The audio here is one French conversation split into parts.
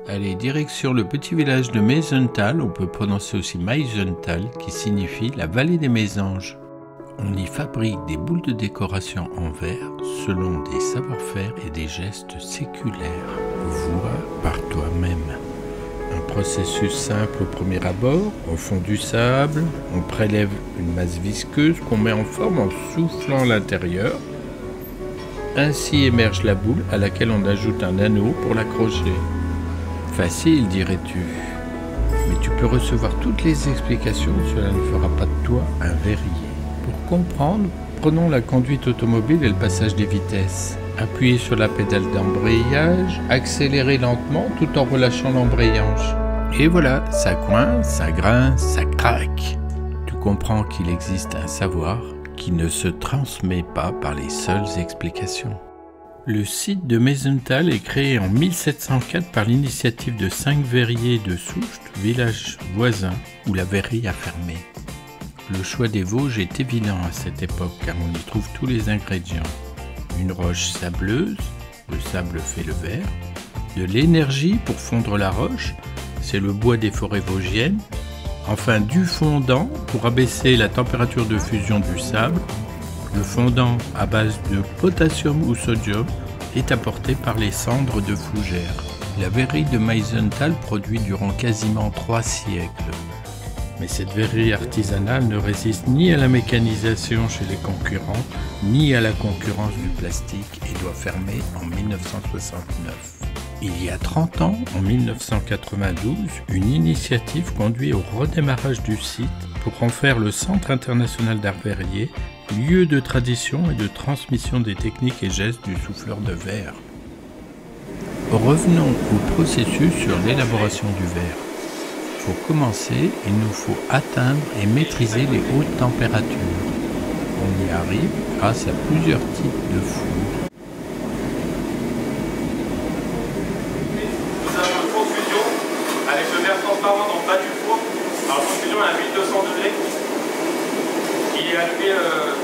Allez, direction le petit village de Meisenthal, on peut prononcer aussi Meisenthal, qui signifie la vallée des mésanges. On y fabrique des boules de décoration en verre selon des savoir-faire et des gestes séculaires. Vois par toi-même. Un processus simple au premier abord, on fond du sable, on prélève une masse visqueuse qu'on met en forme en soufflant l'intérieur. Ainsi émerge la boule à laquelle on ajoute un anneau pour l'accrocher. Facile, dirais-tu. Mais tu peux recevoir toutes les explications, cela ne fera pas de toi un verrier. Pour comprendre, prenons la conduite automobile et le passage des vitesses. Appuyez sur la pédale d'embrayage, accélérez lentement tout en relâchant l'embrayage. Et voilà, ça coince, ça grince, ça craque. Tu comprends qu'il existe un savoir qui ne se transmet pas par les seules explications. Le site de Meisenthal est créé en 1704 par l'initiative de 5 verriers de Soust, village voisin où la verrerie a fermé. Le choix des Vosges est évident à cette époque car on y trouve tous les ingrédients. Une roche sableuse, le sable fait le verre, de l'énergie pour fondre la roche, c'est le bois des forêts vosgiennes, enfin du fondant pour abaisser la température de fusion du sable. Le fondant à base de potassium ou sodium est apporté par les cendres de fougères. La verrerie de Meisenthal produit durant quasiment 3 siècles. Mais cette verrerie artisanale ne résiste ni à la mécanisation chez les concurrents, ni à la concurrence du plastique et doit fermer en 1969. Il y a 30 ans, en 1992, une initiative conduit au redémarrage du site pour en faire le Centre international d'art verrier, lieu de tradition et de transmission des techniques et gestes du souffleur de verre. Revenons au processus sur l'élaboration du verre. Pour commencer, il nous faut atteindre et maîtriser les hautes températures. On y arrive grâce à plusieurs types de fours. Nous avons une confusion avec le verre transparent dans le bas du four. Alors, la confusion est à 1200 degrés. Il est allumé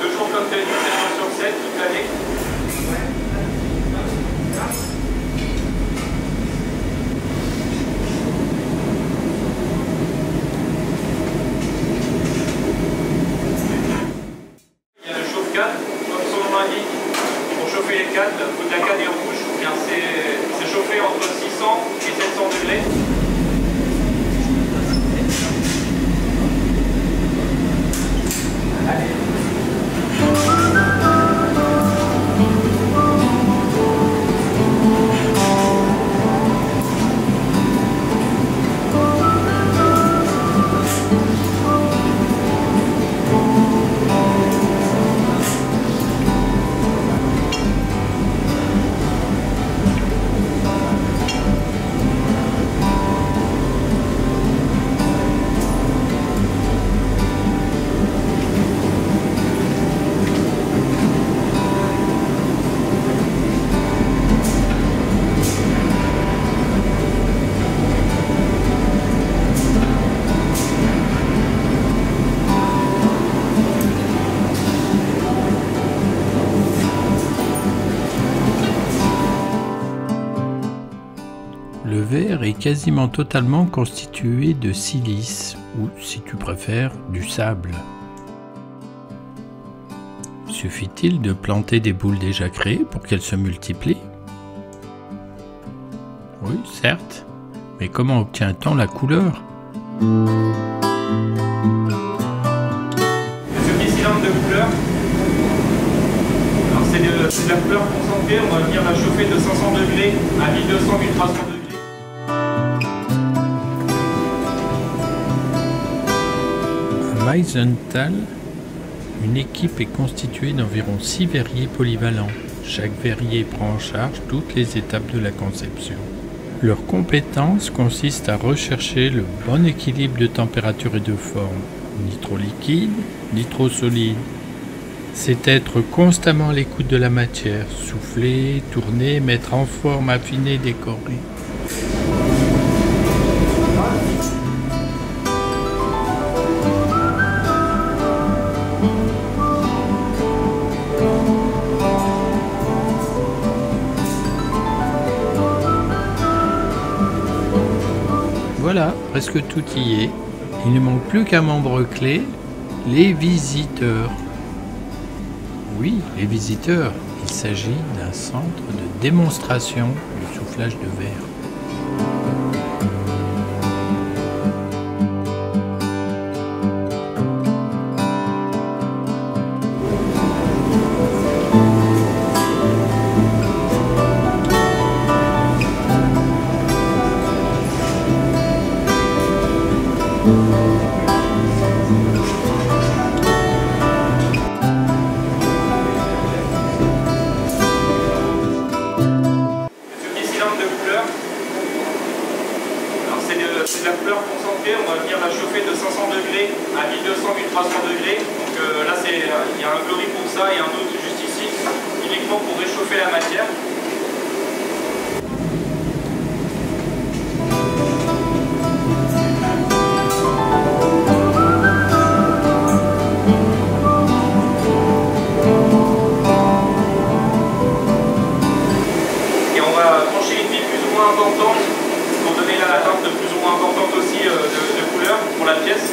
2 jours comme tel, 7 jours sur 7, toute l'année. Il y a le chauffe-canne, comme son nom l'indique. Pour chauffer les cannes, le bout de la canne est rouge, car c'est chauffé entre 600 et 700 degrés. Le verre est quasiment totalement constitué de silice, ou si tu préfères, du sable. Suffit-il de planter des boules déjà créées pour qu'elles se multiplient? Oui, certes, mais comment obtient-on la couleur? Ce petit cylindre de couleur, alors c'est de la couleur concentrée, on va venir la chauffer de 500 degrés à 1200-1300 degrés. À Meisenthal, une équipe est constituée d'environ 6 verriers polyvalents. Chaque verrier prend en charge toutes les étapes de la conception. Leur compétence consiste à rechercher le bon équilibre de température et de forme, ni trop liquide, ni trop solide. C'est être constamment à l'écoute de la matière, souffler, tourner, mettre en forme, affiner, décorer. voilà, presque tout y est. Il ne manque plus qu'un membre clé, les visiteurs. Oui, les visiteurs. Il s'agit d'un centre de démonstration du soufflage de verre. C'est de la couleur concentrée, on va venir la chauffer de 500 degrés à 1200, 1300 degrés. Donc là, il y a un glory pour ça et un autre juste ici, uniquement pour réchauffer la matière. Et on va trancher une vie plus ou moins importante pour donner la teinte de plus ou moins importante aussi de couleur pour la pièce.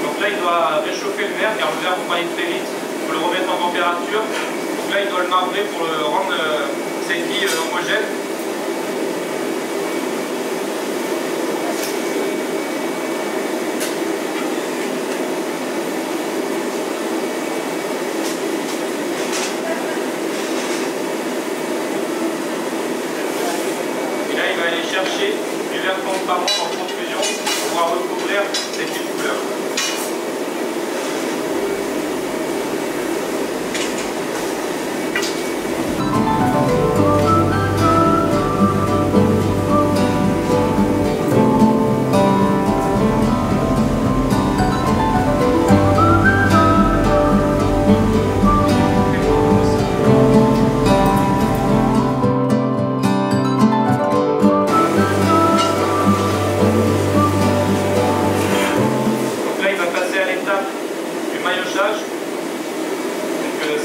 Donc là il doit réchauffer le verre car le verre vous aller très vite, il faut le remettre en température. Donc là il doit le marbrer pour le rendre cette vie homogène. Chercher du verre transparent en profusion pour pouvoir recouvrir cette huile couleur.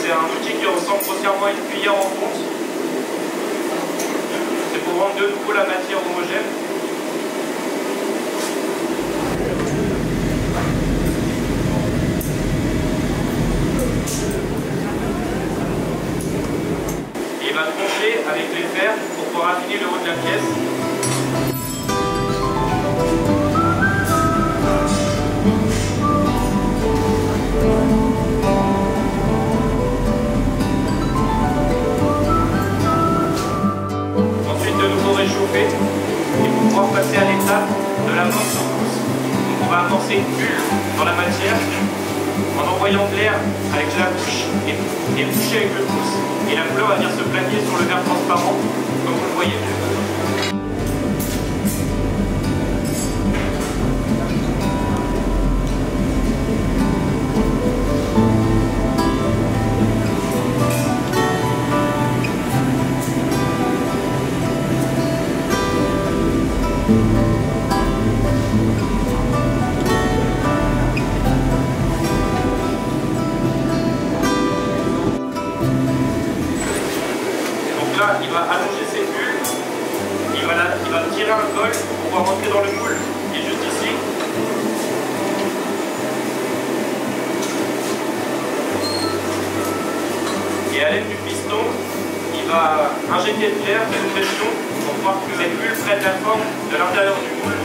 C'est un outil qui ressemble grossièrement à une cuillère en fonte. C'est pour rendre de nouveau la matière homogène. Et il va trancher avec les fers pour pouvoir affiner le haut de la pièce. Réchauffer et pour pouvoir passer à l'étape de la amorce au pouce. Donc on va amorcer une bulle dans la matière en envoyant de l'air avec la bouche et boucher avec le pouce. Et la couleur va venir se plaquer sur le verre transparent comme vous le voyez. Il va allonger ses bulles, il va tirer un col pour pouvoir rentrer dans le moule qui est juste ici. Et à l'aide du piston, il va injecter de l'air, de la pression pour pouvoir que cette bulle prenne la forme de l'intérieur du moule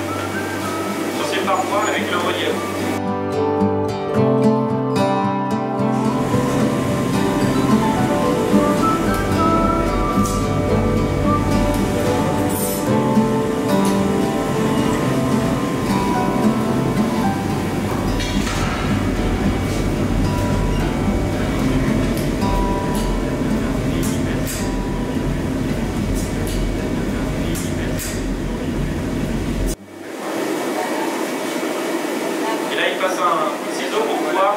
sur ses parois avec le relief. Il passe un coup de ciseau pour pouvoir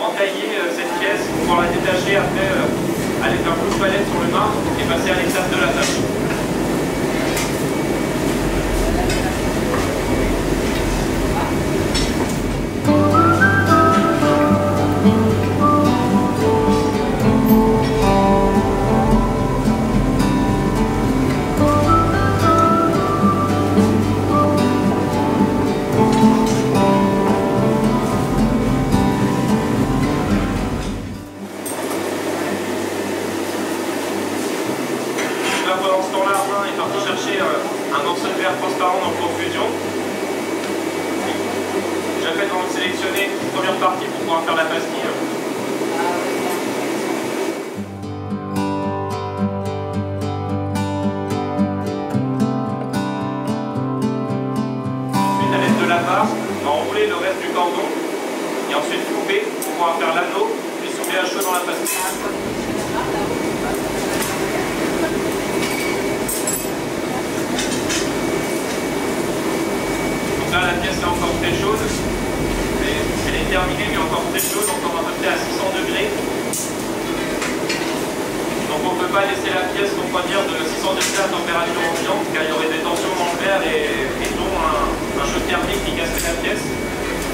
entailler cette pièce, pour pouvoir la détacher après à l'aide d'un coup de palette sur le marbre et passer à l'étape de la tâche. temps là, est parti chercher un morceau de verre transparent dans le profusion. J'appelle avant de sélectionner une première partie pour pouvoir faire la pastille. Ensuite, à l'aide de la barre, on va enrouler le reste du cordon et ensuite couper pour pouvoir faire l'anneau puis soulever à chaud dans la pastille. Là, la pièce est encore très chaude. Elle est terminée, mais encore très chaude, encore à peu près à 600 degrés. Donc on ne peut pas laisser la pièce refroidir de 600 degrés à température ambiante, car il y aurait des tensions dans le verre et dont un choc thermique qui casserait la pièce.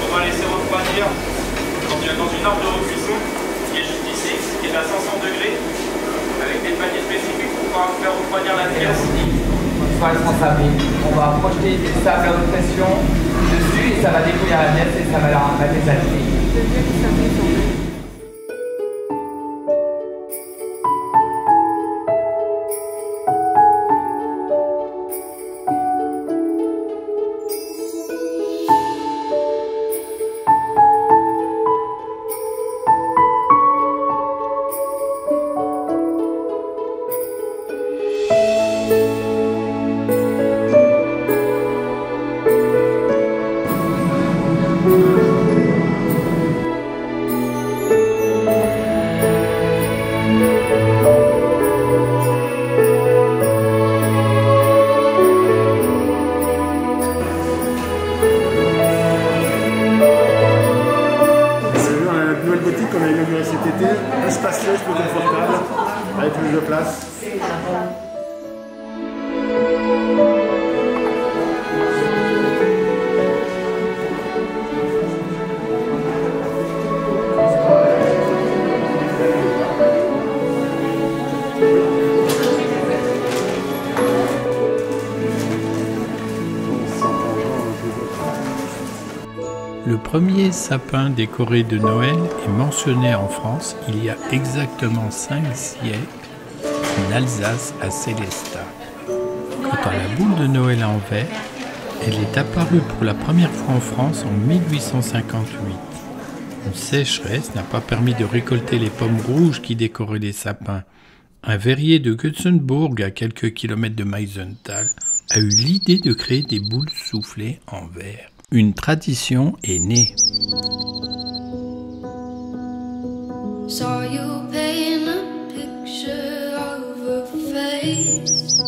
On doit laisser refroidir dans une arme de recuisson qui est juste ici, qui est à 500 degrés, avec des paniers spécifiques pour pouvoir faire refroidir la pièce. Responsable. On va projeter des sables à haute pression dessus et ça va découvrir la pièce et ça va la désaliner. Qu'on a inauguré cet été, plus spacieuse, plus confortable, avec plus de place. Le premier sapin décoré de Noël est mentionné en France il y a exactement 5 siècles en Alsace à Sélestat. Quant à la boule de Noël en verre, elle est apparue pour la première fois en France en 1858. Une sécheresse n'a pas permis de récolter les pommes rouges qui décoraient les sapins. Un verrier de Götzenburg, à quelques kilomètres de Meisenthal, a eu l'idée de créer des boules soufflées en verre. Une tradition est née. Saw you paint a picture of a face,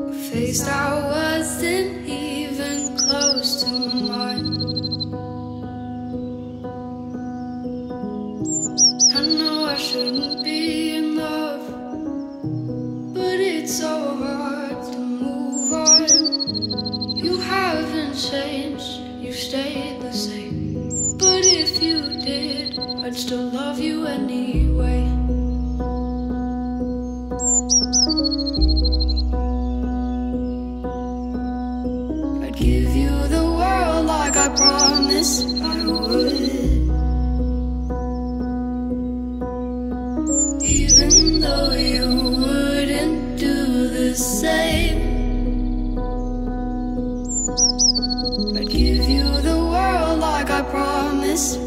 a face that wasn't even close to mine. I know I shouldn't be in love, but it's so hard to move on. You haven't changed, you stayed the same. But if you did, I'd still love you anyway. I'd give you the world like I promised I would. Even though you wouldn't do the same. I'd give you the world like I promised